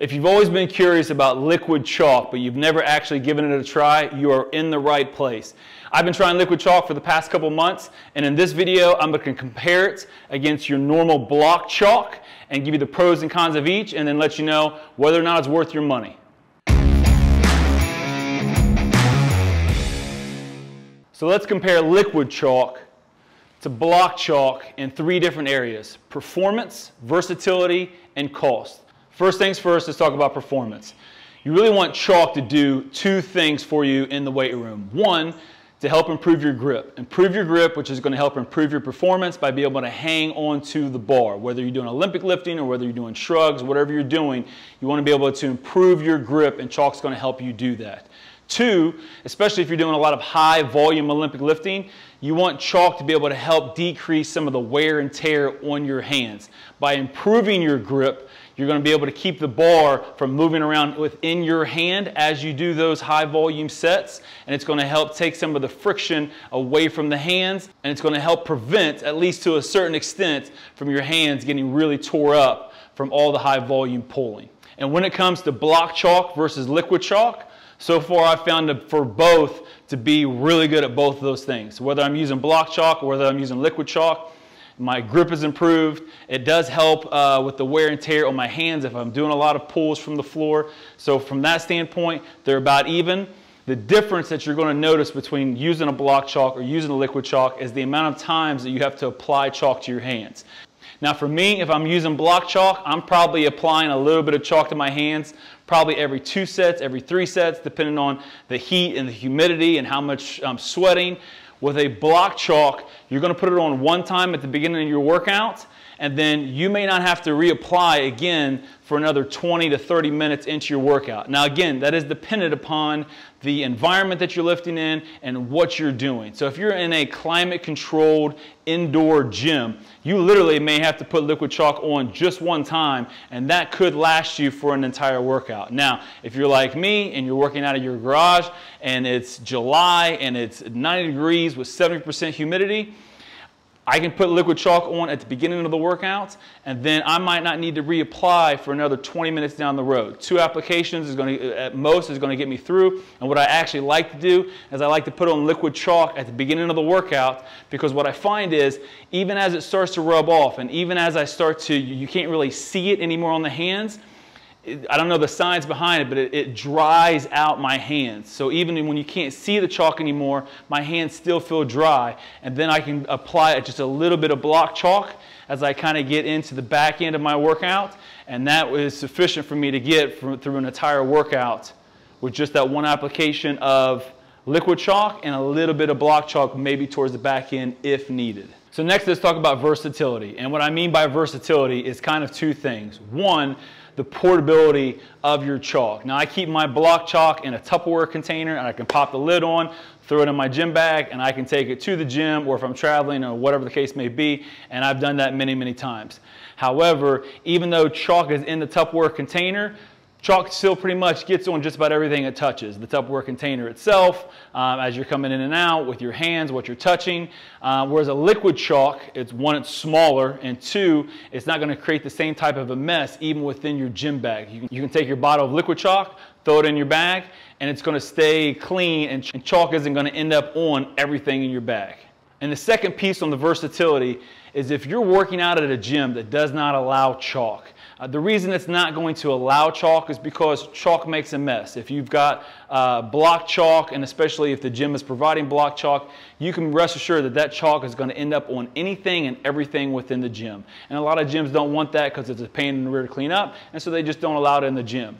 If you've always been curious about liquid chalk, but you've never actually given it a try, you are in the right place. I've been trying liquid chalk for the past couple months, and in this video, I'm going to compare it against your normal block chalk and give you the pros and cons of each, and then let you know whether or not it's worth your money. So let's compare liquid chalk to block chalk in 3 different areas: performance, versatility, and cost. First things first, let's talk about performance. You really want chalk to do 2 things for you in the weight room. 1, to help improve your grip. Improve your grip, which is going to help improve your performance by being able to hang onto the bar. Whether you're doing Olympic lifting or whether you're doing shrugs, whatever you're doing, you want to be able to improve your grip, and chalk's going to help you do that. 2, especially if you're doing a lot of high volume Olympic lifting, you want chalk to be able to help decrease some of the wear and tear on your hands. By improving your grip, you're going to be able to keep the bar from moving around within your hand as you do those high volume sets, and it's going to help take some of the friction away from the hands, and it's going to help prevent, at least to a certain extent, from your hands getting really tore up from all the high volume pulling. And when it comes to block chalk versus liquid chalk, so far I've found for both to be really good at both of those things. Whether I'm using block chalk or whether I'm using liquid chalk, my grip is improved. It does help with the wear and tear on my hands if I'm doing a lot of pulls from the floor. So from that standpoint, they're about even. The difference that you're going to notice between using a block chalk or using a liquid chalk is the amount of times that you have to apply chalk to your hands. Now for me, if I'm using block chalk, I'm probably applying a little bit of chalk to my hands probably every 2 sets, every 3 sets, depending on the heat and the humidity and how much I'm sweating. With a block chalk, you're going to put it on one time at the beginning of your workout, and then you may not have to reapply again for another 20 to 30 minutes into your workout. Now again, that is dependent upon the environment that you're lifting in and what you're doing. So if you're in a climate controlled indoor gym, you literally may have to put liquid chalk on just one time, and that could last you for an entire workout. Now, if you're like me and you're working out of your garage and it's July and it's 90 degrees with 70% humidity, I can put liquid chalk on at the beginning of the workout, and then I might not need to reapply for another 20 minutes down the road. 2 applications is going to, at most, is going to get me through. And what I actually like to do is I like to put on liquid chalk at the beginning of the workout, because what I find is even as it starts to rub off, and even as I start to, you can't really see it anymore on the hands. I don't know the science behind it, but it dries out my hands. So even when you can't see the chalk anymore, my hands still feel dry. And then I can apply just a little bit of block chalk as I kind of get into the back end of my workout. And that was sufficient for me to get through an entire workout with just that one application of liquid chalk and a little bit of block chalk, maybe towards the back end if needed. So next, let's talk about versatility. And what I mean by versatility is kind of 2 things. 1, the portability of your chalk. Now I keep my block chalk in a Tupperware container, and I can pop the lid on, throw it in my gym bag, and I can take it to the gym, or if I'm traveling or whatever the case may be, and I've done that many, many times. However, even though chalk is in the Tupperware container, chalk still pretty much gets on just about everything it touches. The Tupperware container itself, as you're coming in and out with your hands, what you're touching. Whereas a liquid chalk, it's 1, it's smaller, and 2, it's not going to create the same type of a mess even within your gym bag. You can take your bottle of liquid chalk, throw it in your bag, and it's going to stay clean, and chalk isn't going to end up on everything in your bag. And the second piece on the versatility is if you're working out at a gym that does not allow chalk. The reason it's not going to allow chalk is because chalk makes a mess. If you've got block chalk, and especially if the gym is providing block chalk, you can rest assured that that chalk is going to end up on anything and everything within the gym. And a lot of gyms don't want that because it's a pain in the rear to clean up, and so they just don't allow it in the gym.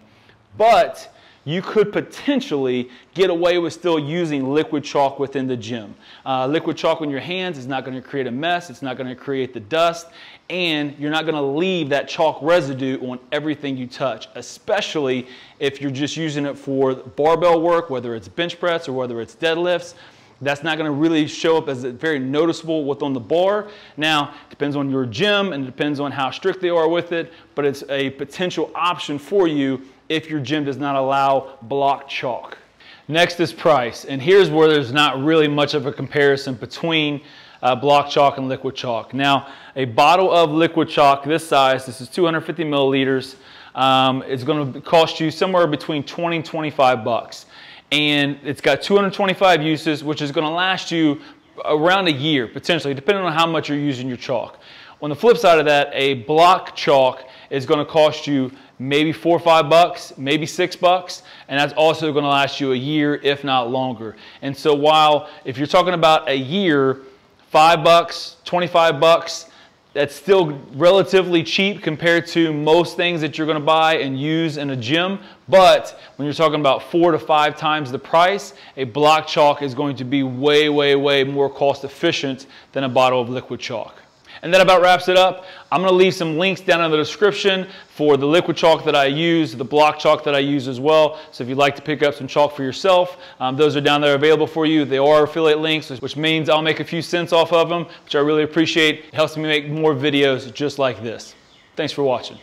But you could potentially get away with still using liquid chalk within the gym. Liquid chalk on your hands is not going to create a mess, it's not going to create the dust, and you're not going to leave that chalk residue on everything you touch, especially if you're just using it for barbell work, whether it's bench press or whether it's deadlifts. That's not going to really show up as very noticeable what's on the bar. Now, it depends on your gym and it depends on how strict they are with it, but it's a potential option for you if your gym does not allow block chalk. Next is price, and here's where there's not really much of a comparison between block chalk and liquid chalk. Now, a bottle of liquid chalk this size, this is 250 milliliters, It's going to cost you somewhere between 20 and 25 bucks. And it's got 225 uses, which is going to last you around a year, potentially, depending on how much you're using your chalk. On the flip side of that, a block chalk is going to cost you maybe 4 or 5 bucks, maybe 6 bucks, and that's also going to last you a year, if not longer. And so while if you're talking about a year, 5 bucks, 25 bucks, that's still relatively cheap compared to most things that you're going to buy and use in a gym. But when you're talking about 4 to 5 times the price, a block chalk is going to be way, way, way more cost efficient than a bottle of liquid chalk. And that about wraps it up. I'm going to leave some links down in the description for the liquid chalk that I use, the block chalk that I use as well. So if you'd like to pick up some chalk for yourself, those are down there available for you. They are affiliate links, which means I'll make a few cents off of them, which I really appreciate. It helps me make more videos just like this. Thanks for watching.